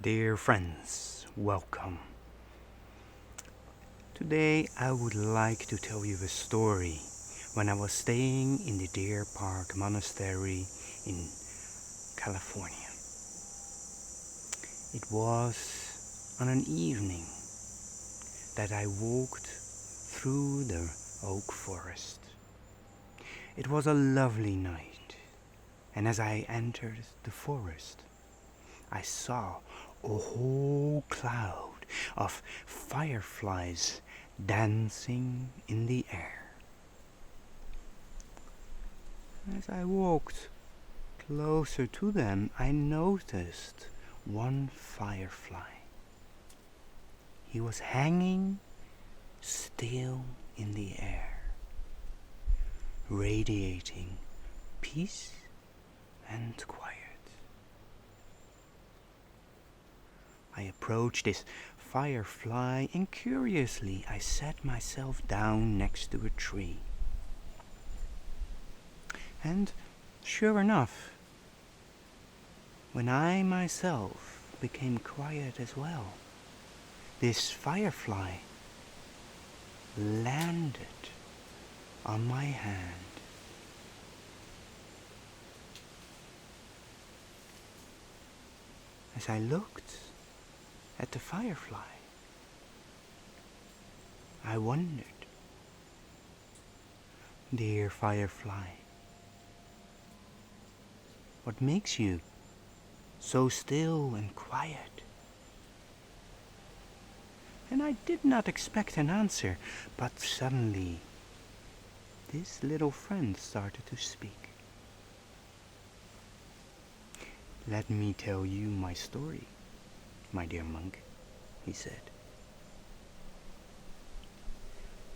Dear friends, welcome. Today I would like to tell you a story when I was staying in the Deer Park Monastery in California. It was on an evening that I walked through the oak forest. It was a lovely night, and as I entered the forest, I saw a whole cloud of fireflies dancing in the air. As I walked closer to them, I noticed one firefly. He was hanging still in the air, radiating peace and quiet. I approached this firefly and curiously I sat myself down next to a tree. And sure enough, when I myself became quiet as well, this firefly landed on my hand. As I looked at the firefly, I wondered, dear firefly, what makes you so still and quiet? And I did not expect an answer, but suddenly this little friend started to speak. Let me tell you my story, my dear monk, he said.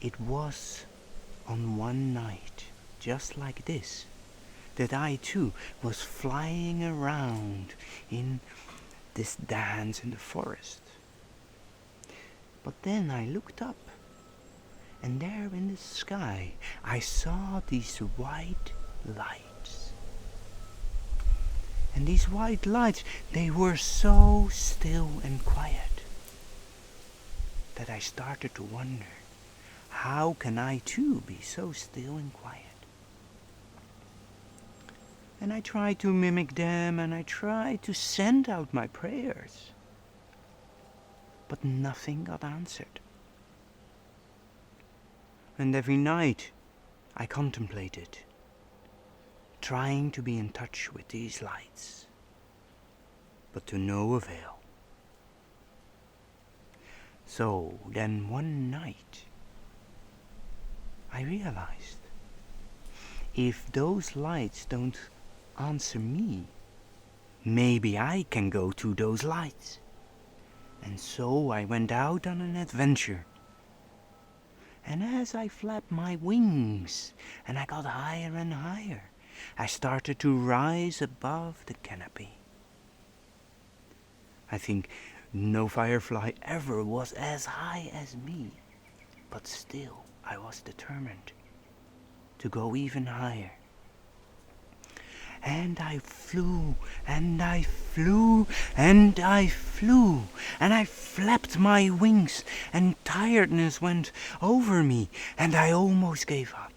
It was on one night, just like this, that I too was flying around in this dance in the forest. But then I looked up, and there in the sky I saw these white lights. And these white lights, they were so still and quiet that I started to wonder, how can I too be so still and quiet? And I tried to mimic them, and I tried to send out my prayers, but nothing got answered. And every night I contemplated, trying to be in touch with these lights, but to no avail. So then one night I realized, if those lights don't answer me, maybe I can go to those lights. And so I went out on an adventure. And as I flapped my wings and I got higher and higher, I started to rise above the canopy. I think no firefly ever was as high as me, but still I was determined to go even higher. And I flew, and I flew, and I flew, and I flapped my wings, and tiredness went over me, and I almost gave up.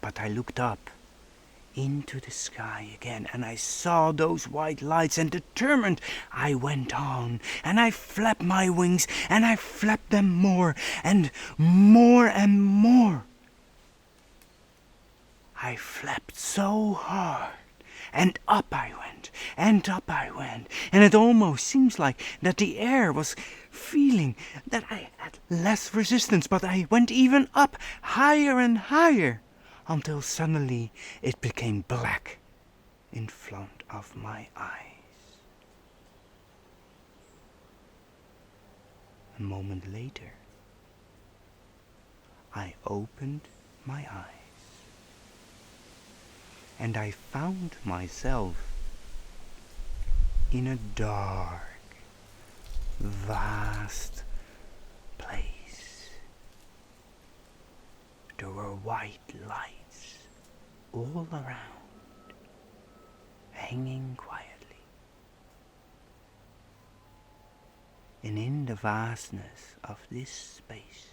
But I looked up into the sky again, and I saw those white lights, and determined I went on, and I flapped my wings, and I flapped them more, and more and more. I flapped so hard, and up I went, and up I went, and it almost seems like that the air was feeling that I had less resistance, but I went even up, higher and higher, until suddenly it became black in front of my eyes. A moment later, I opened my eyes, and I found myself in a dark, vast place. There were white lights all around, hanging quietly. And in the vastness of this space,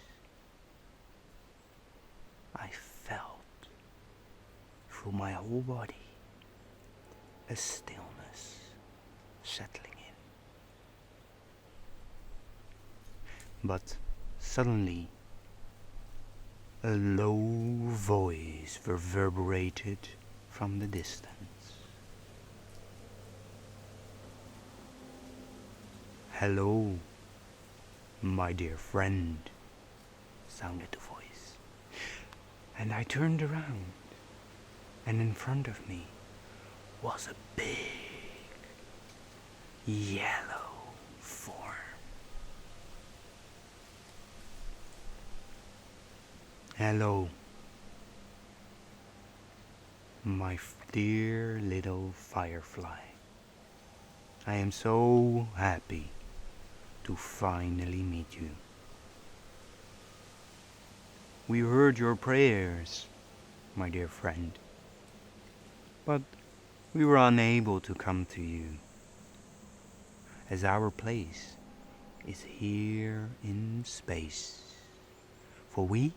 I felt through my whole body a stillness settling in. But suddenly, a low voice reverberated from the distance. "Hello, my dear friend," sounded the voice. And I turned around, and in front of me was a big yellow form. "Hello, my dear little Firefly. I am so happy to finally meet you. We heard your prayers, my dear friend, but we were unable to come to you, as our place is here in space, for we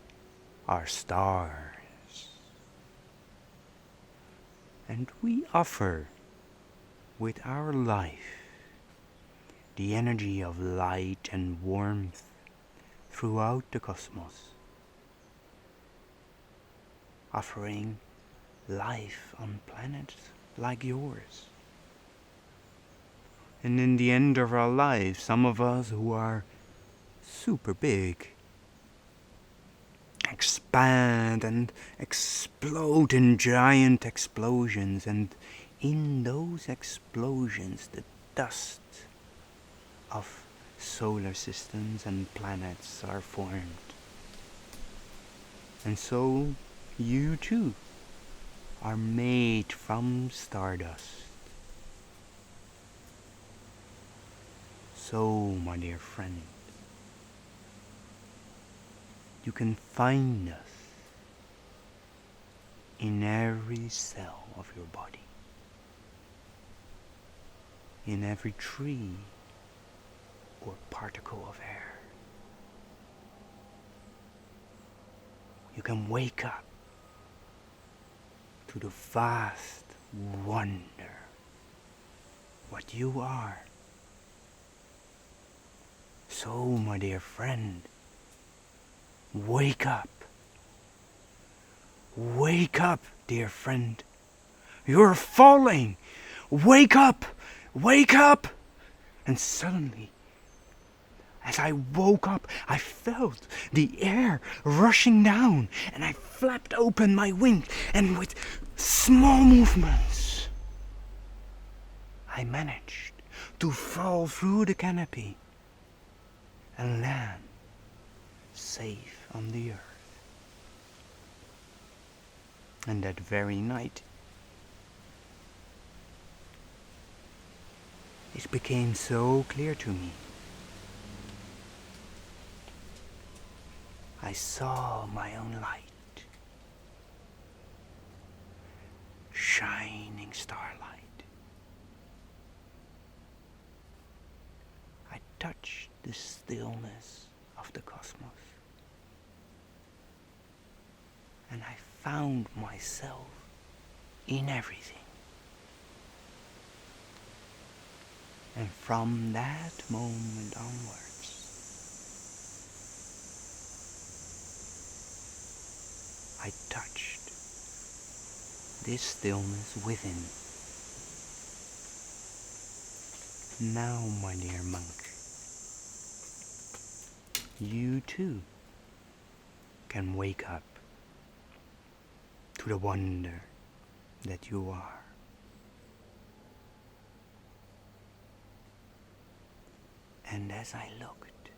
are stars, and we offer with our life the energy of light and warmth throughout the cosmos, offering life on planets like yours. And in the end of our lives, some of us who are super big expand and explode in giant explosions, and in those explosions the dust of solar systems and planets are formed. And so you too are made from stardust. So, my dear friend, you can find us in every cell of your body, in every tree or particle of air. You can wake up to the vast wonder what you are. So, my dear friend, wake up. Wake up, dear friend. You're falling. Wake up. Wake up. And suddenly, as I woke up, I felt the air rushing down, and I flapped open my wings, and with small movements, I managed to fall through the canopy and land safe on the earth. And that very night, it became so clear to me. I saw my own light, shining starlight. I touched the stillness of the cosmos, and I found myself in everything. And from that moment onwards, I touched this stillness within. Now, my dear monk, you too can wake up to the wonder that you are. And as I looked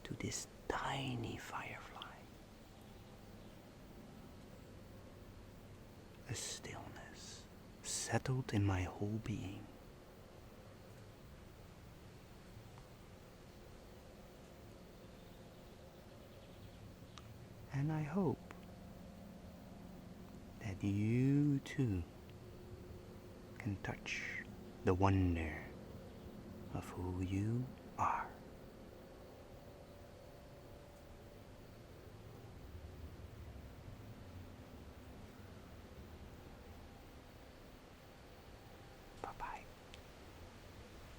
to this tiny firefly, a stillness settled in my whole being. And I hope that you too can touch the wonder of who you are.